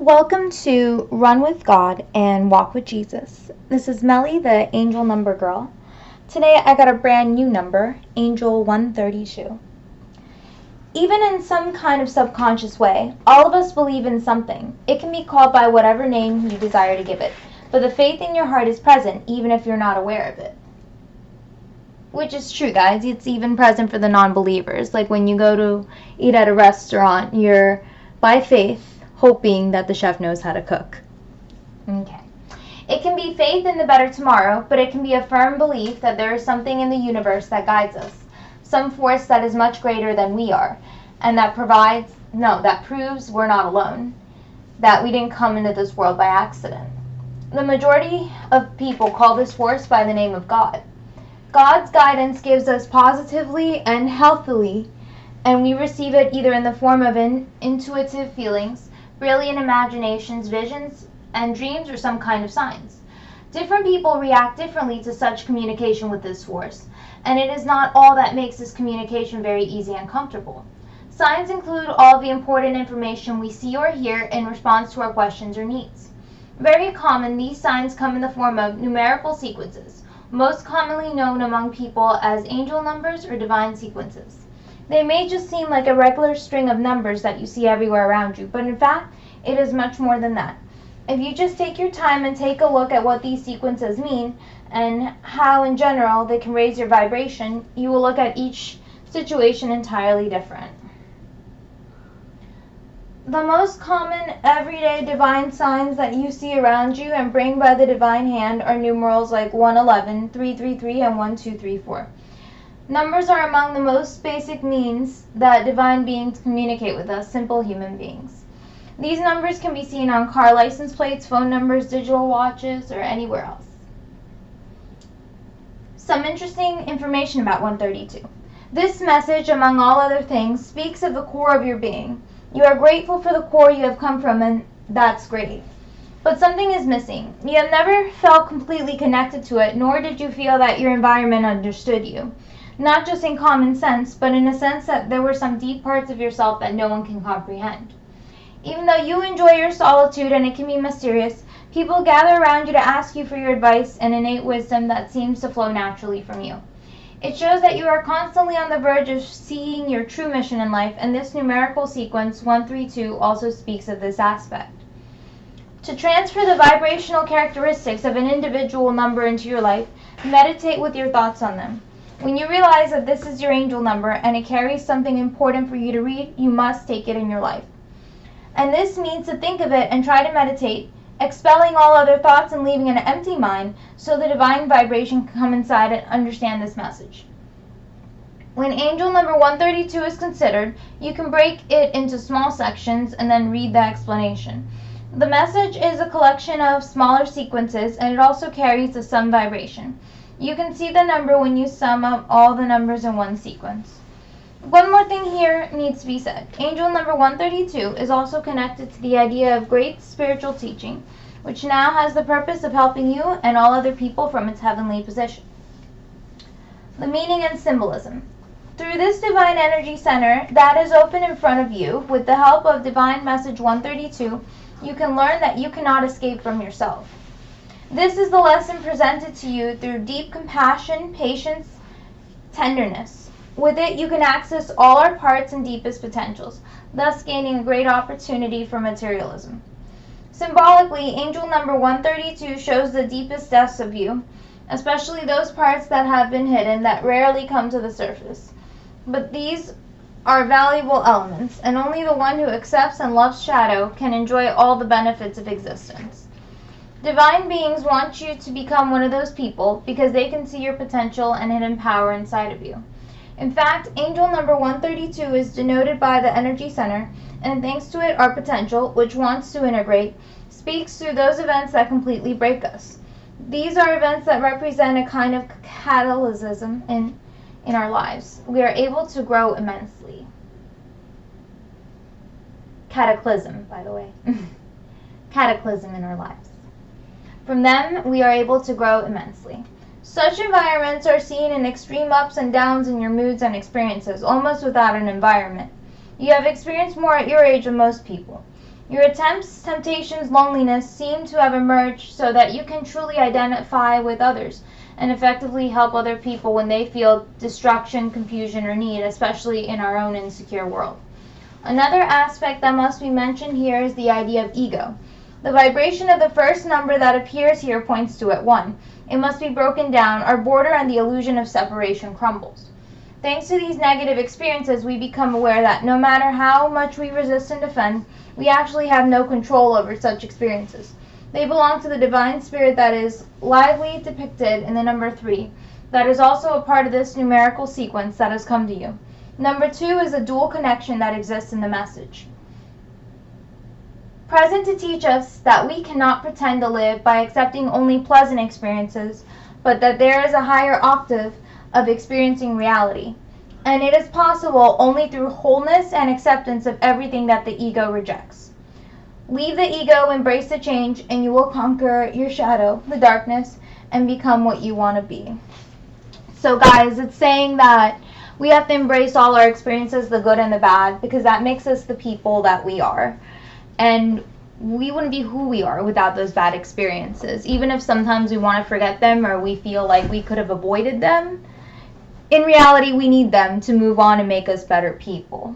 Welcome to Run with God and Walk with Jesus. This is Melli, the angel number girl. Today I got a brand new number, Angel 132. Even in some kind of subconscious way, all of us believe in something. It can be called by whatever name you desire to give it, but the faith in your heart is present even if you're not aware of it. Which is true, guys. It's even present for the non-believers. Like when you go to eat at a restaurant, you're, by faith, hoping that the chef knows how to cook. Okay. It can be faith in the better tomorrow, but it can be a firm belief that there is something in the universe that guides us, some force that is much greater than we are, and that proves we're not alone, that we didn't come into this world by accident. The majority of people call this force by the name of God. God's guidance gives us positively and healthily, and we receive it either in the form of intuitive feelings, brilliant imaginations, visions, and dreams, or some kind of signs. Different people react differently to such communication with this force, and it is not all that makes this communication very easy and comfortable. Signs include all the important information we see or hear in response to our questions or needs. Very common, these signs come in the form of numerical sequences, most commonly known among people as angel numbers or divine sequences. They may just seem like a regular string of numbers that you see everywhere around you, but in fact, it is much more than that. If you just take your time and take a look at what these sequences mean and how in general they can raise your vibration, you will look at each situation entirely different. The most common everyday divine signs that you see around you and bring by the divine hand are numerals like 111, 333, and 1234. Numbers are among the most basic means that divine beings communicate with us, simple human beings. These numbers can be seen on car license plates, phone numbers, digital watches, or anywhere else. Some interesting information about 132. This message, among all other things, speaks of the core of your being. You are grateful for the core you have come from, and that's great. But something is missing. You have never felt completely connected to it, nor did you feel that your environment understood you. Not just in common sense, but in a sense that there were some deep parts of yourself that no one can comprehend. Even though you enjoy your solitude and it can be mysterious, people gather around you to ask you for your advice and innate wisdom that seems to flow naturally from you. It shows that you are constantly on the verge of seeing your true mission in life, and this numerical sequence, 132, also speaks of this aspect. To transfer the vibrational characteristics of an individual number into your life, meditate with your thoughts on them. When you realize that this is your angel number and it carries something important for you to read, you must take it in your life. And this means to think of it and try to meditate, expelling all other thoughts and leaving an empty mind so the divine vibration can come inside and understand this message. When angel number 132 is considered, you can break it into small sections and then read the explanation. The message is a collection of smaller sequences, and it also carries a sum vibration. You can see the number when you sum up all the numbers in one sequence. One more thing here needs to be said. Angel number 132 is also connected to the idea of great spiritual teaching, which now has the purpose of helping you and all other people from its heavenly position. The meaning and symbolism. Through this divine energy center that is open in front of you, with the help of divine message 132, you can learn that you cannot escape from yourself. This is the lesson presented to you through deep compassion, patience, tenderness. With it, you can access all our parts and deepest potentials, thus gaining a great opportunity for materialism. Symbolically, angel number 132 shows the deepest depths of you, especially those parts that have been hidden that rarely come to the surface. But these are valuable elements, and only the one who accepts and loves shadow can enjoy all the benefits of existence. Divine beings want you to become one of those people because they can see your potential and hidden power inside of you. In fact, angel number 132 is denoted by the energy center, and thanks to it, our potential, which wants to integrate, speaks through those events that completely break us. These are events that represent a kind of catalysm in our lives. We are able to grow immensely. Cataclysm, by the way. Cataclysm in our lives. From them, we are able to grow immensely. Such environments are seen in extreme ups and downs in your moods and experiences, almost without an environment. You have experienced more at your age than most people. Your attempts, temptations, loneliness seem to have emerged so that you can truly identify with others and effectively help other people when they feel destruction, confusion, or need, especially in our own insecure world. Another aspect that must be mentioned here is the idea of ego. The vibration of the first number that appears here points to it, 1. It must be broken down, our border and the illusion of separation crumbles. Thanks to these negative experiences, we become aware that no matter how much we resist and defend, we actually have no control over such experiences. They belong to the divine spirit that is lively depicted in the number 3, that is also a part of this numerical sequence that has come to you. Number 2 is a dual connection that exists in the message, present to teach us that we cannot pretend to live by accepting only pleasant experiences, but that there is a higher octave of experiencing reality. And it is possible only through wholeness and acceptance of everything that the ego rejects. Leave the ego, embrace the change, and you will conquer your shadow, the darkness, and become what you want to be. So guys, it's saying that we have to embrace all our experiences, the good and the bad, because that makes us the people that we are. And we wouldn't be who we are without those bad experiences. Even if sometimes we want to forget them or we feel like we could have avoided them, in reality we need them to move on and make us better people.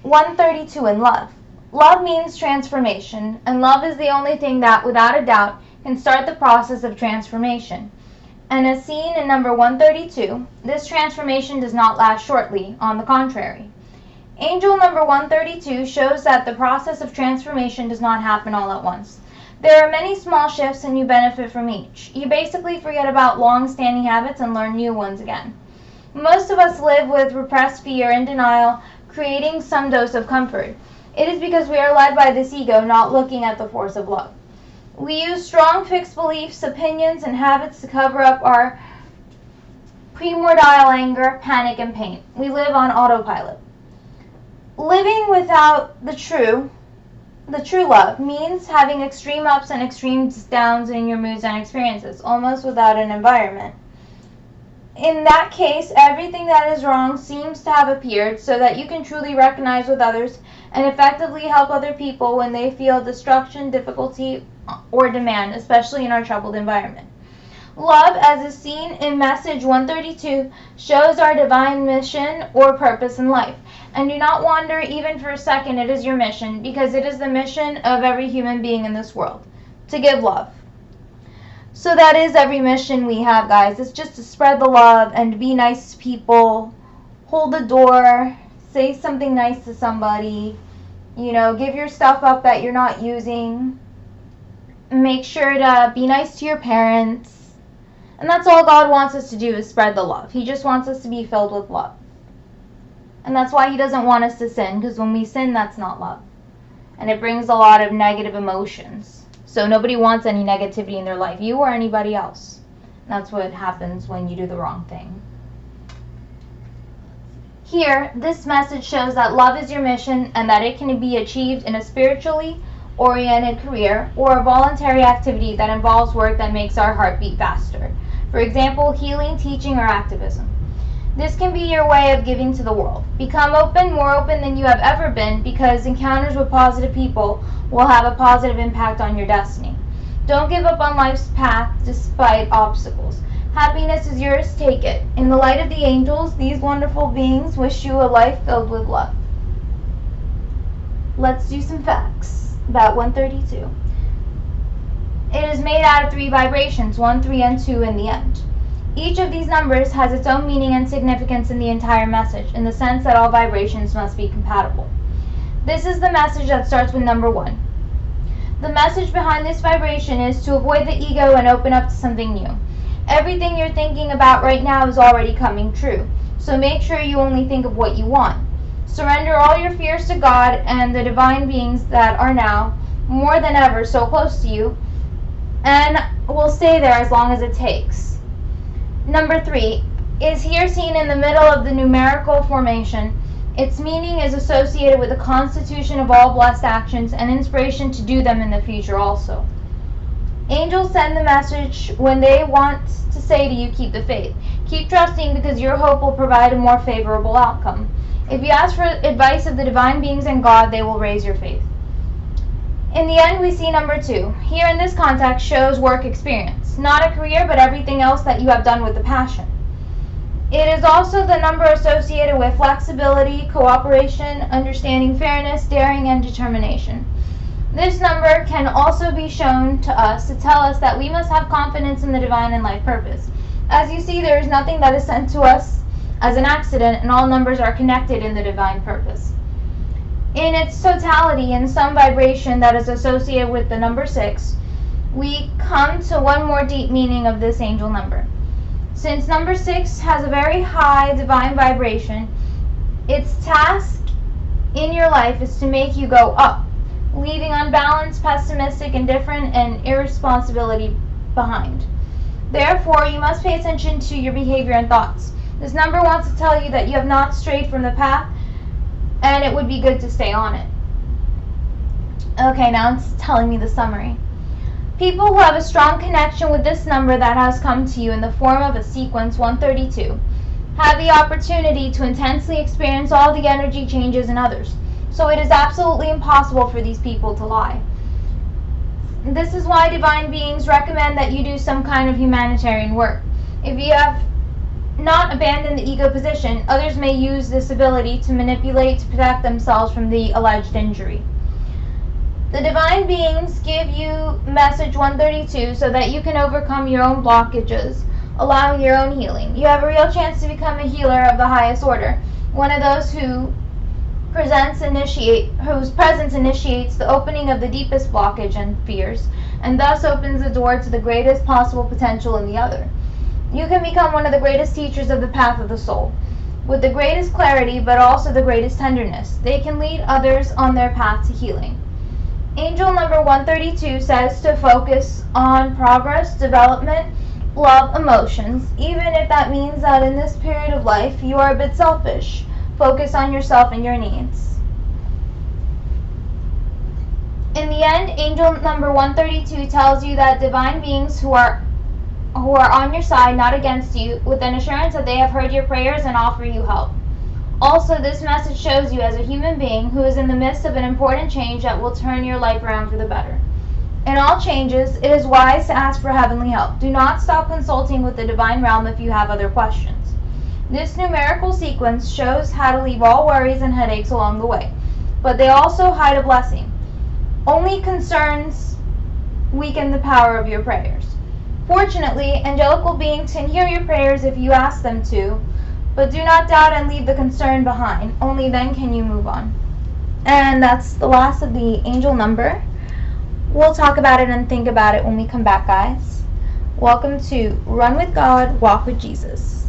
132 in love. Love means transformation, and love is the only thing that, without a doubt, can start the process of transformation. And as seen in number 132, this transformation does not last shortly, on the contrary. Angel number 132 shows that the process of transformation does not happen all at once. There are many small shifts and you benefit from each. You basically forget about long-standing habits and learn new ones again. Most of us live with repressed fear and denial, creating some dose of comfort. It is because we are led by this ego, not looking at the force of love. We use strong fixed beliefs, opinions, and habits to cover up our primordial anger, panic, and pain. We live on autopilot. Living without the true love means having extreme ups and extreme downs in your moods and experiences, almost without an environment. In that case, everything that is wrong seems to have appeared so that you can truly recognize with others and effectively help other people when they feel destruction, difficulty, or demand, especially in our troubled environment. Love, as is seen in message 132, shows our divine mission or purpose in life. And do not wonder even for a second it is your mission, because it is the mission of every human being in this world, to give love. So that is every mission we have, guys. It's just to spread the love and to be nice to people, hold the door, say something nice to somebody, give your stuff up that you're not using, make sure to be nice to your parents. And that's all God wants us to do, is spread the love. He just wants us to be filled with love. And that's why he doesn't want us to sin, because when we sin, that's not love. And it brings a lot of negative emotions. So nobody wants any negativity in their life, you or anybody else. And that's what happens when you do the wrong thing. Here, this message shows that love is your mission and that it can be achieved in a spiritually oriented career or a voluntary activity that involves work that makes our heart beat faster. For example, healing, teaching, or activism. This can be your way of giving to the world. Become open, more open than you have ever been, because encounters with positive people will have a positive impact on your destiny. Don't give up on life's path despite obstacles. Happiness is yours, take it. In the light of the angels, these wonderful beings wish you a life filled with love. Let's do some facts about 132. It is made out of 3 vibrations, 1, 3, and 2 in the end. Each of these numbers has its own meaning and significance in the entire message, in the sense that all vibrations must be compatible. This is the message that starts with number 1. The message behind this vibration is to avoid the ego and open up to something new. Everything you're thinking about right now is already coming true, so make sure you only think of what you want. Surrender all your fears to God and the divine beings that are now, more than ever, so close to you, and will stay there as long as it takes. Number 3 is here seen in the middle of the numerical formation. Its meaning is associated with the constitution of all blessed actions and inspiration to do them in the future also. Angels send the message when they want to say to you, keep the faith. Keep trusting, because your hope will provide a more favorable outcome. If you ask for advice of the divine beings and God, they will raise your faith. In the end, we see number 2. Here in this context shows work experience, not a career, but everything else that you have done with the passion. It is also the number associated with flexibility, cooperation, understanding fairness, daring, and determination. This number can also be shown to us to tell us that we must have confidence in the divine and life purpose. As you see, there is nothing that is sent to us as an accident, and all numbers are connected in the divine purpose. In its totality, in some vibration that is associated with the number 6, we come to one more deep meaning of this angel number. Since number 6 has a very high divine vibration, its task in your life is to make you go up, leaving unbalanced, pessimistic, indifferent, and irresponsibility behind. Therefore, you must pay attention to your behavior and thoughts. This number wants to tell you that you have not strayed from the path, and it would be good to stay on it. Okay, now it's telling me the summary. People who have a strong connection with this number that has come to you in the form of a sequence 132 have the opportunity to intensely experience all the energy changes in others. So it is absolutely impossible for these people to lie. This is why divine beings recommend that you do some kind of humanitarian work. If you have not abandoned the ego position, others may use this ability to manipulate to protect themselves from the alleged injury. The divine beings give you message 132 so that you can overcome your own blockages, allowing your own healing. You have a real chance to become a healer of the highest order, one of those whose presence initiates the opening of the deepest blockage and fears, and thus opens the door to the greatest possible potential in the other. You can become one of the greatest teachers of the path of the soul, with the greatest clarity but also the greatest tenderness. They can lead others on their path to healing. Angel number 132 says to focus on progress, development, love, emotions, even if that means that in this period of life you are a bit selfish. Focus on yourself and your needs. In the end, angel number 132 tells you that divine beings who are on your side, not against you, with an assurance that they have heard your prayers and offer you help. Also, this message shows you as a human being who is in the midst of an important change that will turn your life around for the better. In all changes, it is wise to ask for heavenly help. Do not stop consulting with the divine realm if you have other questions. This numerical sequence shows how to leave all worries and headaches along the way, but they also hide a blessing. Only concerns weaken the power of your prayers. Fortunately, angelical beings can hear your prayers if you ask them to, but do not doubt and leave the concern behind. Only then can you move on. And that's the last of the angel number. We'll talk about it and think about it when we come back, guys. Welcome to Run with God, Walk with Jesus.